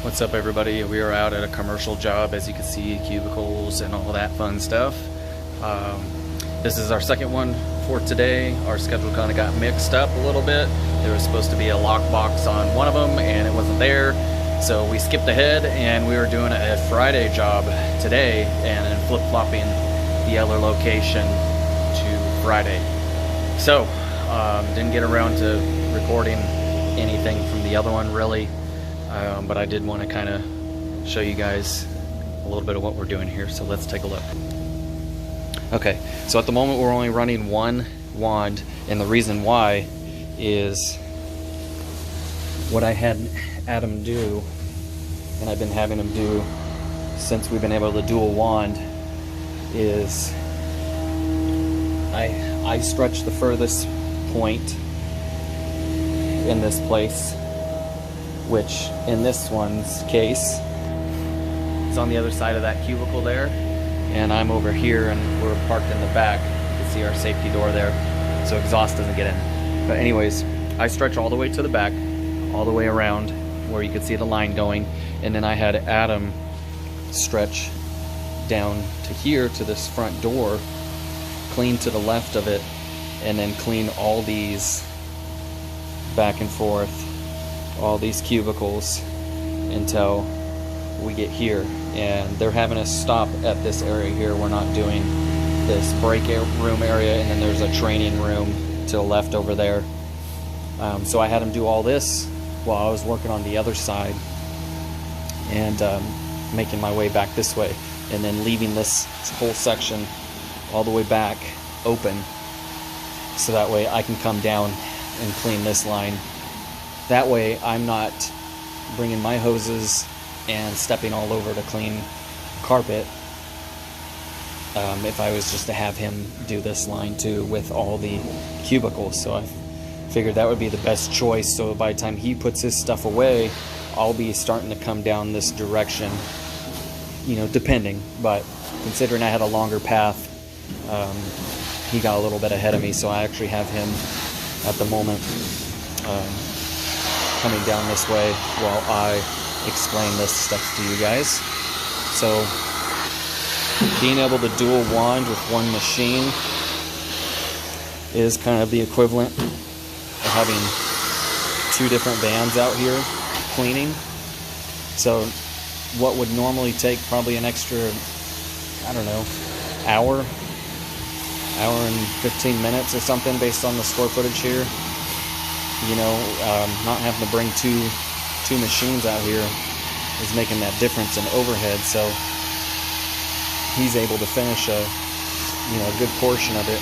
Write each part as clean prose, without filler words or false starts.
What's up, everybody? We are out at a commercial job, as you can see, cubicles and all that fun stuff. This is our second one for today. Our schedule kind of got mixed up a little bit. There was supposed to be a lockbox on one of them and it wasn't there, so we skipped ahead and we were doing a Friday job today and then flip-flopping the other location to Friday. So didn't get around to recording anything from the other one really. But I did want to kind of show you guys a little bit of what we're doing here, so let's take a look. Okay, so at the moment we're only running one wand, and the reason why is what I had Adam do, and I've been having him do since we've been able to dual wand, is I stretch the furthest point in this place, which in this one's case is on the other side of that cubicle there, and I'm over here and we're parked in the back. You can see our safety door there, so exhaust doesn't get in. But anyways, I stretch all the way to the back, all the way around where you can see the line going, and then I had Adam stretch down to here to this front door, clean to the left of it, and then clean all these back and forth, all these cubicles until we get here. And they're having us stop at this area here. We're not doing this break room area, and then there's a training room to the left over there. So I had him do all this while I was working on the other side and making my way back this way, and then leaving this whole section all the way back open, so that way I can come down and clean this line. That way I'm not bringing my hoses and stepping all over to clean carpet if I was just to have him do this line too with all the cubicles. So I figured that would be the best choice, so by the time he puts his stuff away, I'll be starting to come down this direction, you know, depending. But considering I had a longer path, he got a little bit ahead of me, so I actually have him at the moment coming down this way while I explain this stuff to you guys. So being able to dual wand with one machine is kind of the equivalent of having two different vans out here cleaning. So what would normally take probably an extra, I don't know, hour and 15 minutes or something based on the square footage here, you know, not having to bring two machines out here is making that difference in overhead. So he's able to finish a good portion of it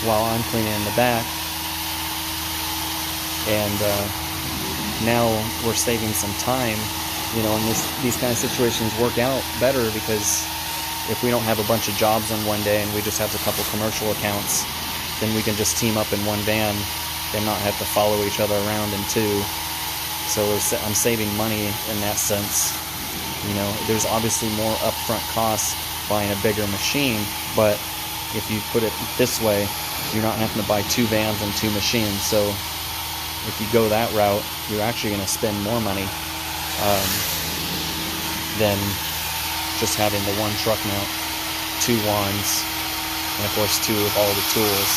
while I'm cleaning in the back. And now we're saving some time, you know, and these kind of situations work out better, because if we don't have a bunch of jobs on one day and we just have a couple commercial accounts, then we can just team up in one van and not have to follow each other around in two. So I'm saving money in that sense. You know, there's obviously more upfront costs buying a bigger machine, but if you put it this way, you're not having to buy two vans and two machines. So if you go that route, you're actually going to spend more money than just having the one truck mount, two wands, and of course two of all the tools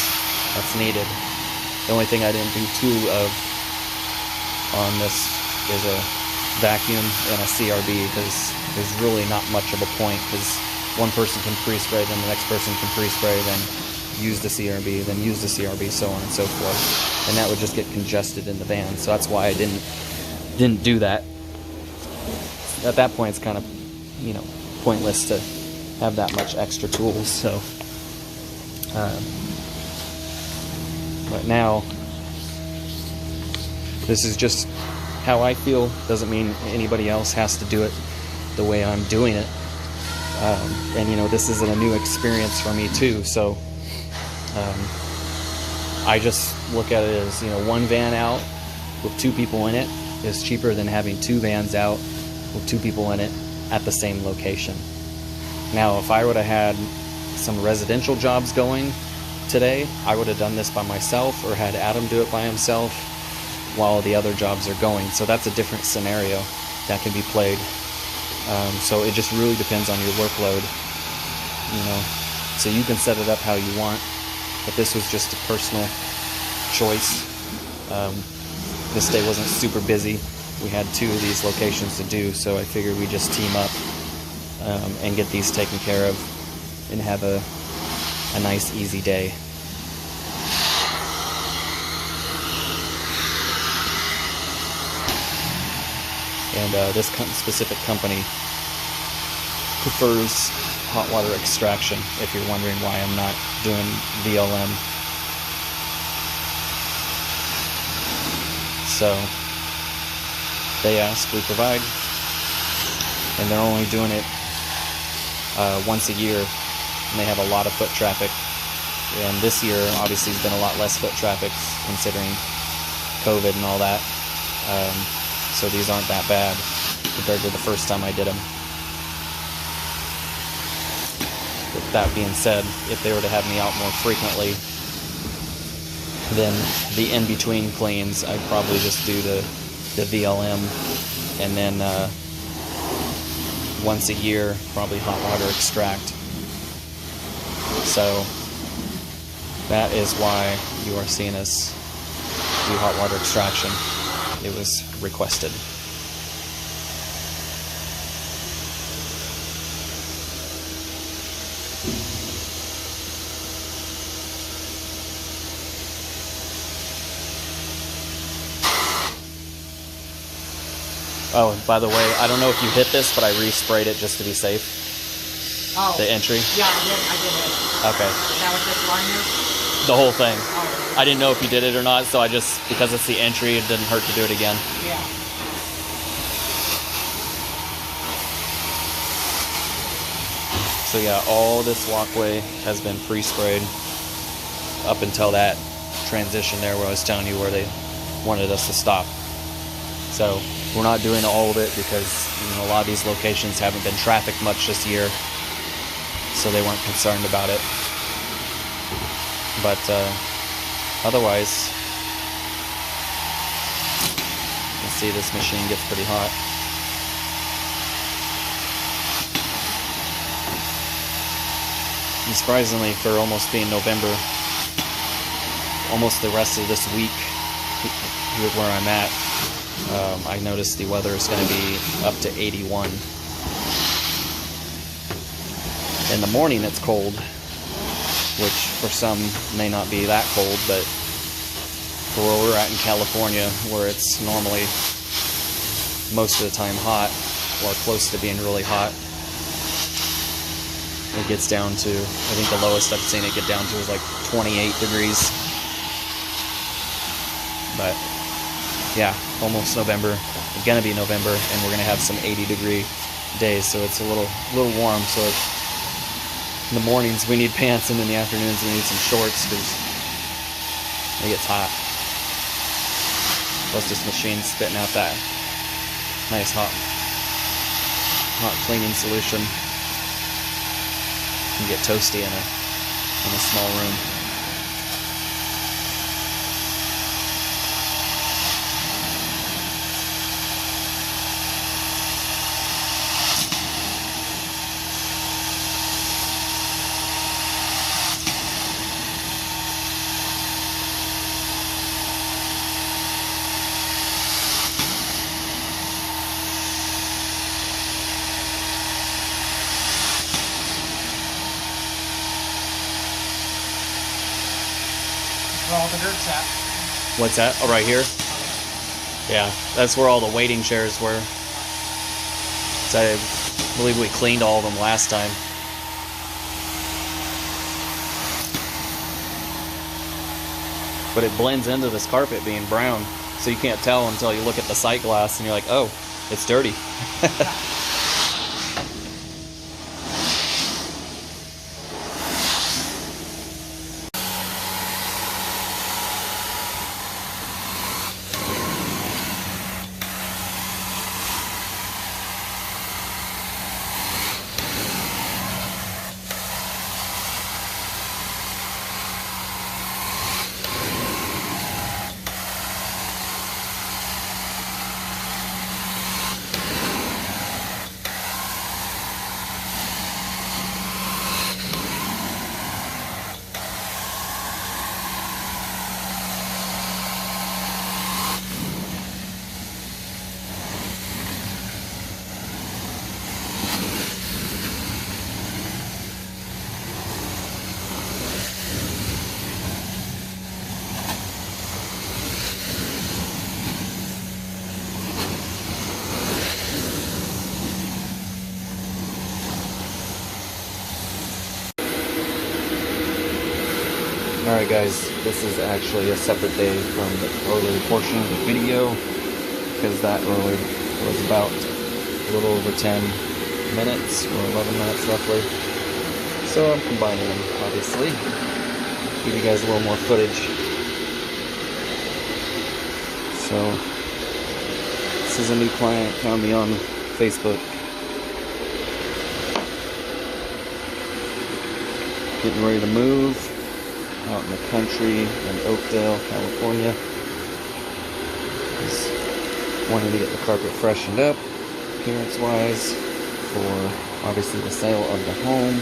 that's needed. The only thing I didn't do two of on this is a vacuum and a CRB, because there's really not much of a point, because one person can pre-spray, then the next person can pre-spray, then use the CRB, then use the CRB, so on and so forth, and that would just get congested in the van. So that's why I didn't do that. At that point, it's kind of, you know, pointless to have that much extra tools. So but now this is just how I feel. Doesn't mean anybody else has to do it the way I'm doing it. And you know, this isn't a new experience for me too, so I just look at it as, you know, one van out with two people in it is cheaper than having two vans out with two people in it at the same location. Now, if I would have had some residential jobs going today, I would have done this by myself or had Adam do it by himself while the other jobs are going. So that's a different scenario. that can be played. So it just really depends on your workload, you know. So you can set it up how you want, but this was just a personal choice. This day wasn't super busy. We had 2 of these locations to do, so I figured we'd just team up and get these taken care of and have a nice, easy day. And this specific company prefers hot water extraction, if you're wondering why I'm not doing VLM. So they ask, we provide, and they're only doing it once a year, and they have a lot of foot traffic. And this year obviously has been a lot less foot traffic considering COVID and all that. So these aren't that bad compared to the first time I did them. With that being said, if they were to have me out more frequently, then the in-between cleans, I'd probably just do the VLM, and then once a year, probably hot water extract. So that is why you are seeing us do hot water extraction. It was requested. Oh, and by the way, I don't know if you hit this, but I resprayed it just to be safe. Oh. The entry? Yeah, I did it. Okay. Is that what this line is? The whole thing. Oh. I didn't know if you did it or not, so I just, because it's the entry, it didn't hurt to do it again. Yeah. So yeah, all this walkway has been pre-sprayed up until that transition there where I was telling you where they wanted us to stop. So we're not doing all of it because, you know, a lot of these locations haven't been trafficked much this year, so they weren't concerned about it. But otherwise, you can see this machine gets pretty hot. And surprisingly, for almost being November, almost the rest of this week where I'm at, I noticed the weather is going to be up to 81. In the morning it's cold, which for some may not be that cold, but for where we're at in California, where it's normally most of the time hot, or close to being really hot, it gets down to, I think the lowest I've seen it get down to is like 28 degrees. But yeah, almost November. It's gonna be November, and we're gonna have some 80-degree days, so it's a little warm. So in the mornings we need pants, and in the afternoons we need some shorts because it gets hot. Plus this machine's spitting out that nice hot cleaning solution. You can get toasty in a small room. Where all the dirt's at. What's that? Oh, right here? Yeah, that's where all the waiting chairs were. So I believe we cleaned all of them last time. But it blends into this carpet being brown, so you can't tell until you look at the sight glass and you're like, oh, it's dirty. Alright guys, this is actually a separate day from the earlier portion of the video, because that earlier was about a little over 10 minutes, or 11 minutes roughly. So I'm combining them, obviously. Give you guys a little more footage. So, this is a new client, found me on Facebook. Getting ready to move out in the country in Oakdale, California. Just wanting to get the carpet freshened up, appearance-wise, for obviously the sale of the home.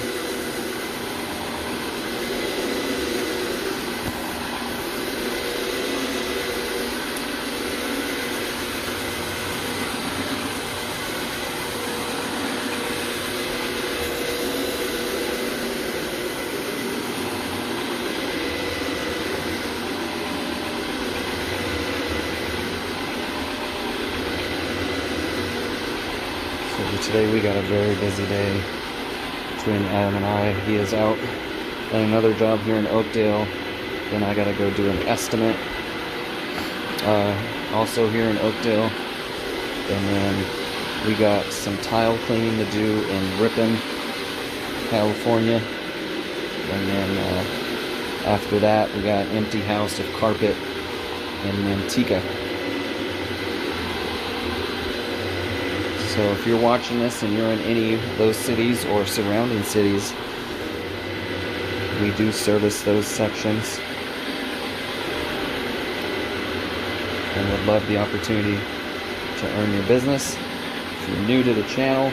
Today we got a very busy day between Adam and I. He is out at another job here in Oakdale. Then I gotta go do an estimate also here in Oakdale. And then we got some tile cleaning to do in Ripon, California. And then after that we got an empty house of carpet in Manteca. So if you're watching this and you're in any of those cities or surrounding cities, we do service those sections. And would love the opportunity to earn your business. If you're new to the channel,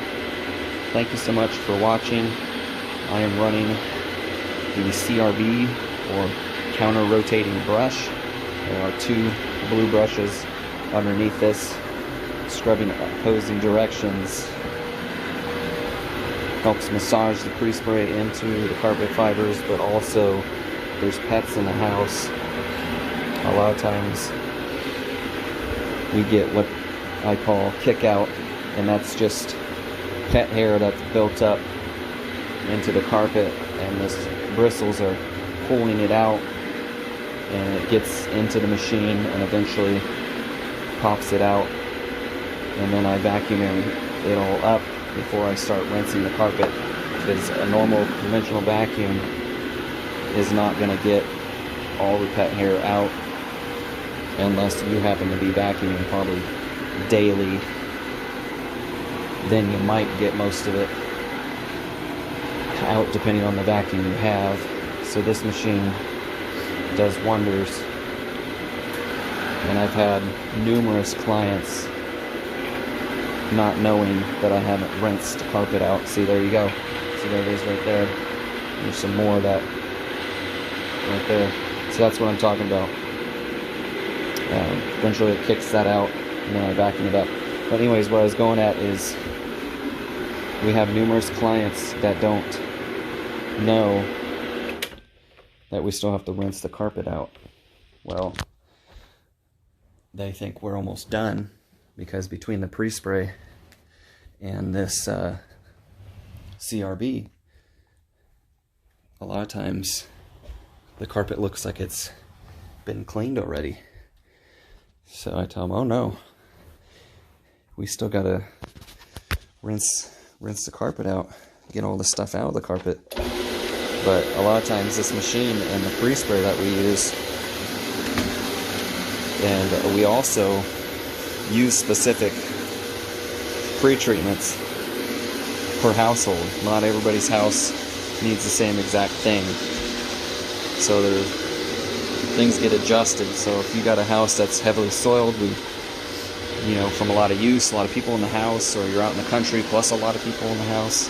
thank you so much for watching. I am running the CRB, or counter rotating brush. There are 2 blue brushes underneath this, scrubbing opposing directions. Helps massage the pre-spray into the carpet fibers, but also there's pets in the house. A lot of times we get what I call kick out, and that's just pet hair that's built up into the carpet, and the bristles are pulling it out, and it gets into the machine and eventually pops it out. And then I vacuum it all up before I start rinsing the carpet, because a normal conventional vacuum is not going to get all the pet hair out unless you happen to be vacuuming probably daily. Then you might get most of it out depending on the vacuum you have. So this machine does wonders, and I've had numerous clients not knowing that I haven't rinsed the carpet out. See, there you go. See, there it is right there. There's some more of that right there. So that's what I'm talking about. Eventually it kicks that out, and then I vacuum it up. But anyways, what I was going at is we have numerous clients that don't know that we still have to rinse the carpet out. Well, they think we're almost done, because between the pre-spray and this CRB, a lot of times the carpet looks like it's been cleaned already. So I tell them, oh no, we still gotta rinse the carpet out, get all the stuff out of the carpet. But a lot of times this machine and the pre-spray that we use, and we also use specific pre-treatments per household. Not everybody's house needs the same exact thing, so things get adjusted. So if you got a house that's heavily soiled, from a lot of use, a lot of people in the house, or you're out in the country plus a lot of people in the house,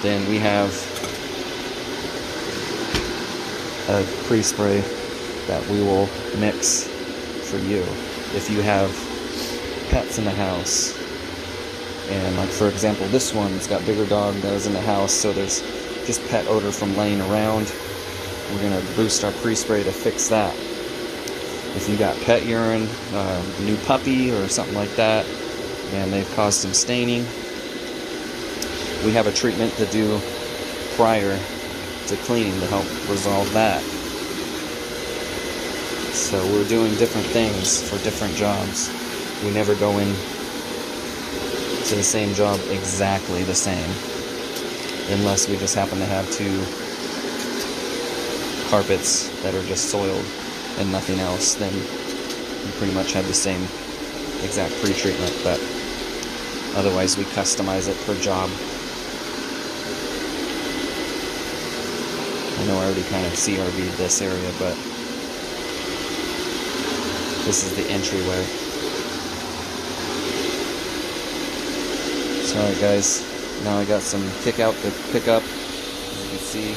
then we have a pre-spray that we will mix for you. If you have pets in the house, and like for example this one's got bigger dog that was in the house, so there's just pet odor from laying around, we're going to boost our pre-spray to fix that. If you got pet urine, a new puppy or something like that, and they've caused some staining, we have a treatment to do prior to cleaning to help resolve that. So we're doing different things for different jobs. We never go in to the same job exactly the same, unless we just happen to have two carpets that are just soiled and nothing else. Then we pretty much have the same exact pre-treatment, but otherwise we customize it per job. I know I already kind of CRV'd this area, but this is the entryway. So alright guys, now I got some kick out to pick up, as you can see.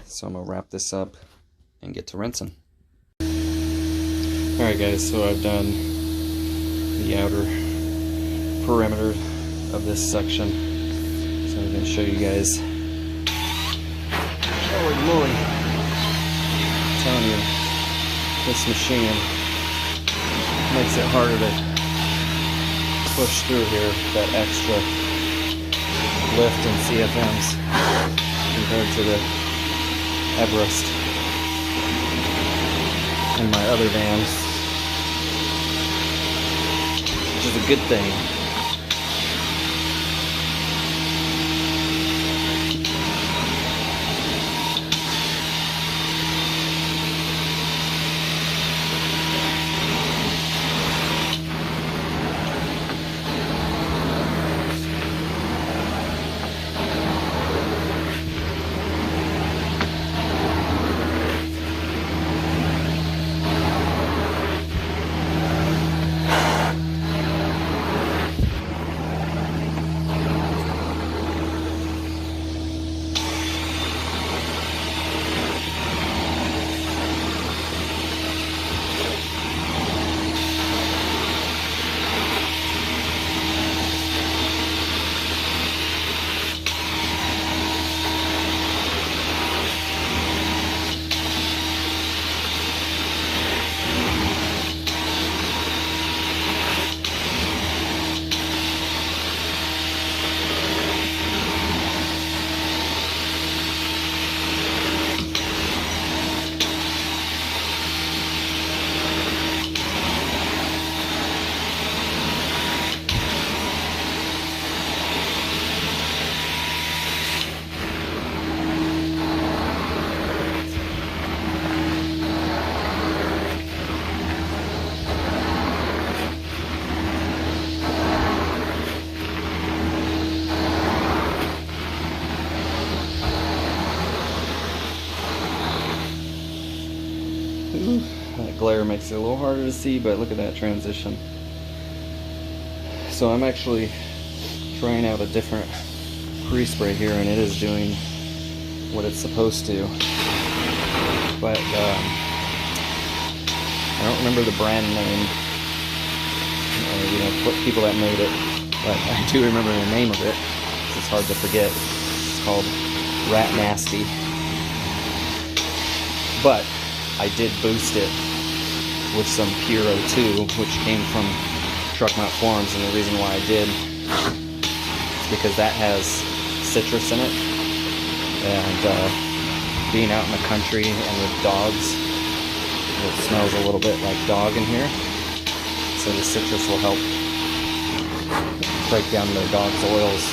So I'm gonna wrap this up and get to rinsing. Alright guys, so I've done the outer perimeter of this section. So I'm gonna show you guys. Holy moly. I'm telling you, this machine makes it harder to push through here, that extra lift in CFMs compared to the Everest and my other vans, which is a good thing. That glare makes it a little harder to see, but look at that transition. So I'm actually trying out a different pre-spray here, and it is doing what it's supposed to. But I don't remember the brand name, you know, what people that made it, but I do remember the name of it. It's hard to forget. It's called Rat Nasty. But I did boost it with some Pure O2, which came from Truck Mount Forums, and the reason why I did is because that has citrus in it, and being out in the country and with dogs, it smells a little bit like dog in here, so the citrus will help break down the dog's oils.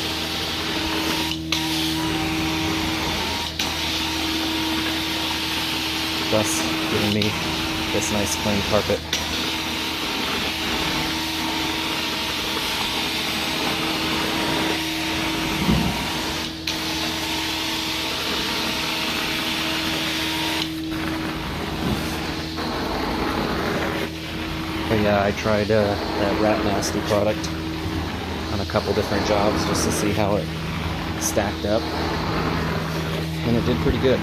Thus giving me this nice clean carpet. But yeah, I tried that Rat Nasty product on a couple different jobs just to see how it stacked up, and it did pretty good.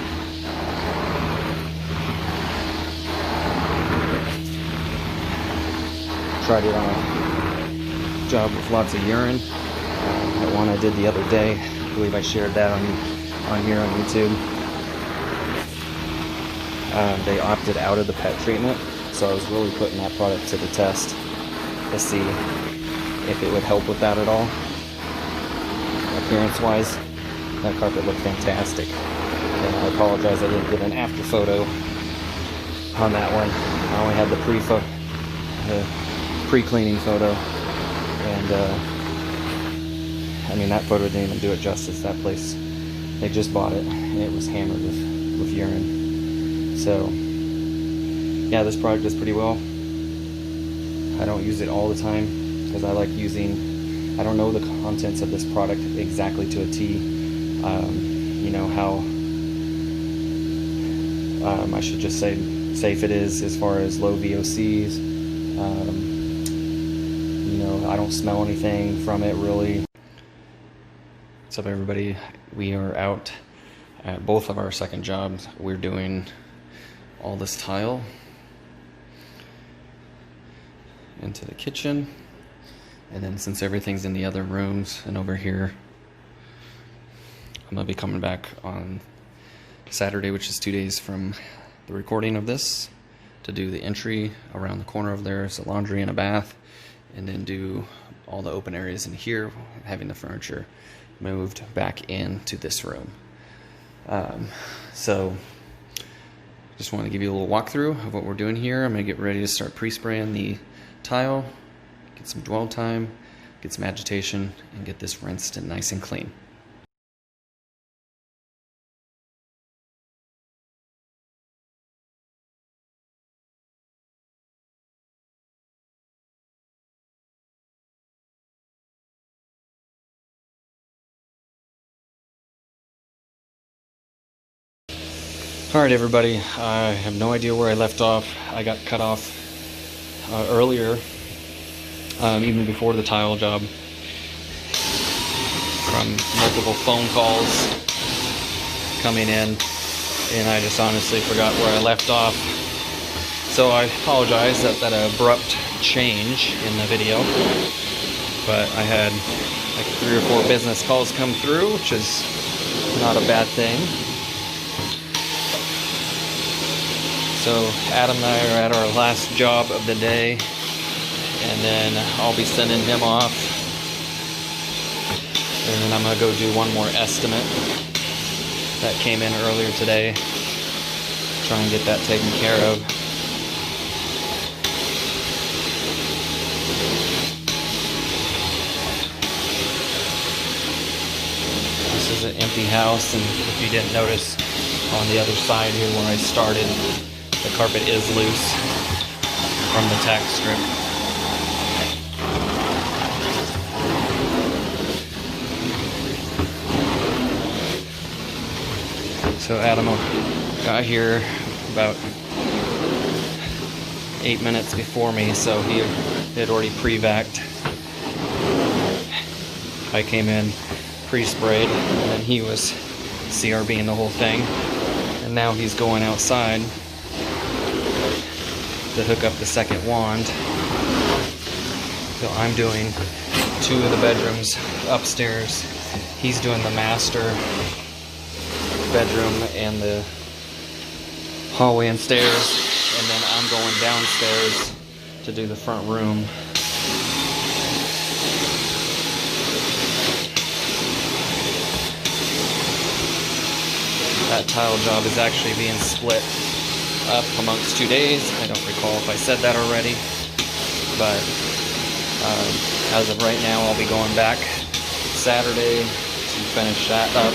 Tried it on a job with lots of urine. That one I did the other day. I believe I shared that on here on YouTube. They opted out of the pet treatment, so I was really putting that product to the test to see if it would help with that at all. Appearance-wise, that carpet looked fantastic. And I apologize I didn't get an after photo on that one. I only had the pre-cleaning photo, and I mean, that photo didn't even do it justice. That place, they just bought it and it was hammered with urine. So yeah, this product does pretty well. I don't use it all the time because I like using, I don't know the contents of this product exactly to a T. You know how I should just say safe it is as far as low VOCs. You know, I don't smell anything from it really. What's up, everybody? We are out at both of our second jobs. We're doing all this tile into the kitchen, and then since everything's in the other rooms and over here, I'm gonna be coming back on Saturday, which is 2 days from the recording of this, to do the entry. Around the corner of there is a laundry and a bath, and then do all the open areas in here, having the furniture moved back into this room. So just want to give you a little walkthrough of what we're doing here. I'm going to get ready to start pre-spraying the tile, get some dwell time, get some agitation, and get this rinsed and nice and clean. Alright, everybody, I have no idea where I left off. I got cut off earlier, even before the tile job, from multiple phone calls coming in, and I just honestly forgot where I left off. So I apologize that abrupt change in the video, but I had like 3 or 4 business calls come through, which is not a bad thing. So Adam and I are at our last job of the day, and then I'll be sending him off, and then I'm going to go do one more estimate that came in earlier today, try and get that taken care of. This is an empty house, and if you didn't notice, on the other side here where I started, the carpet is loose from the tack strip. So Adam got here about 8 minutes before me, so he had already pre-vacked. I came in pre-sprayed, and then he was CRBing the whole thing, and now he's going outside to hook up the second wand. So I'm doing 2 of the bedrooms upstairs. He's doing the master bedroom and the hallway and stairs, and then I'm going downstairs to do the front room. That tile job is actually being split up amongst 2 days. I don't recall if I said that already, but as of right now, I'll be going back Saturday to finish that up.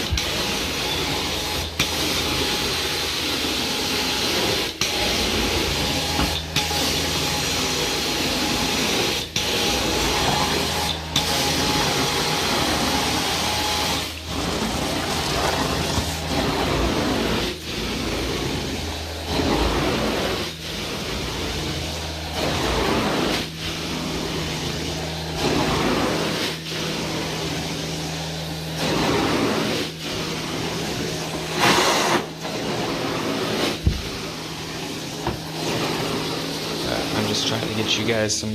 I'm just trying to get you guys some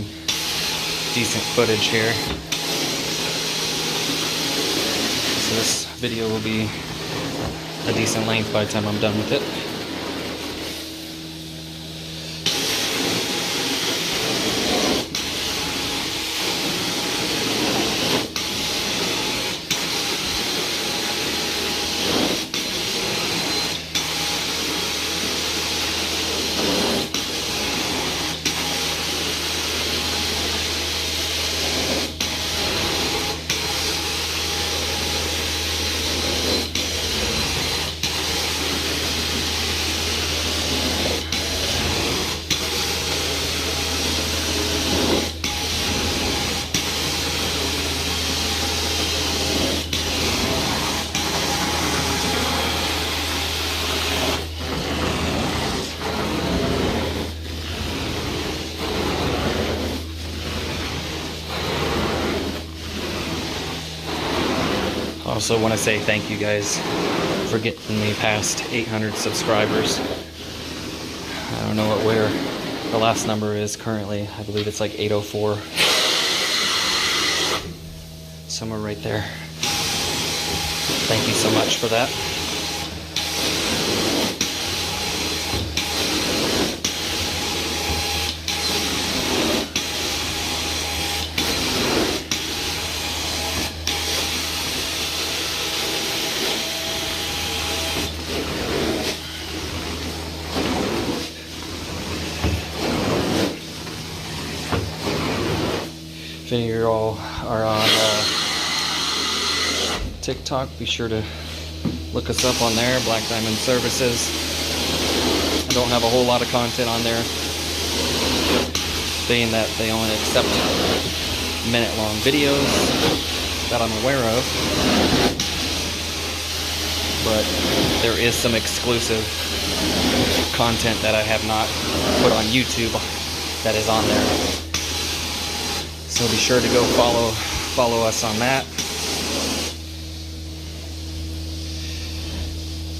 decent footage here. So this video will be a decent length by the time I'm done with it. Also want to say thank you guys for getting me past 800 subscribers. I don't know where the last number is currently. I believe it's like 804. Somewhere right there. Thank you so much for that. If any of you all are on TikTok, be sure to look us up on there, Black Diamond Services. I don't have a whole lot of content on there, being that they only accept minute-long videos that I'm aware of. But there is some exclusive content that I have not put on YouTube that is on there. So be sure to go follow us on that.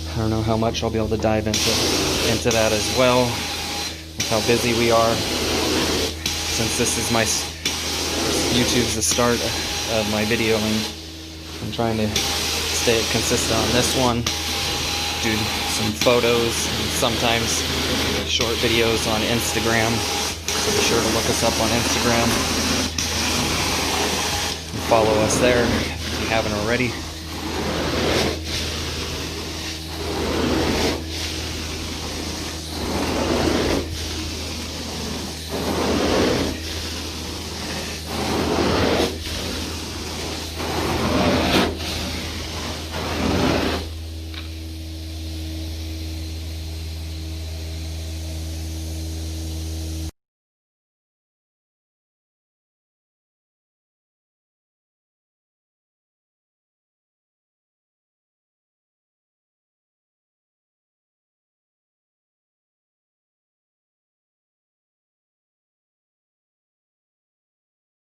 I don't know how much I'll be able to dive into that as well, with how busy we are. Since this is YouTube's the start of my videoing, I'm trying to stay consistent on this one. Do some photos and sometimes short videos on Instagram. So be sure to look us up on Instagram. Follow us there if you haven't already.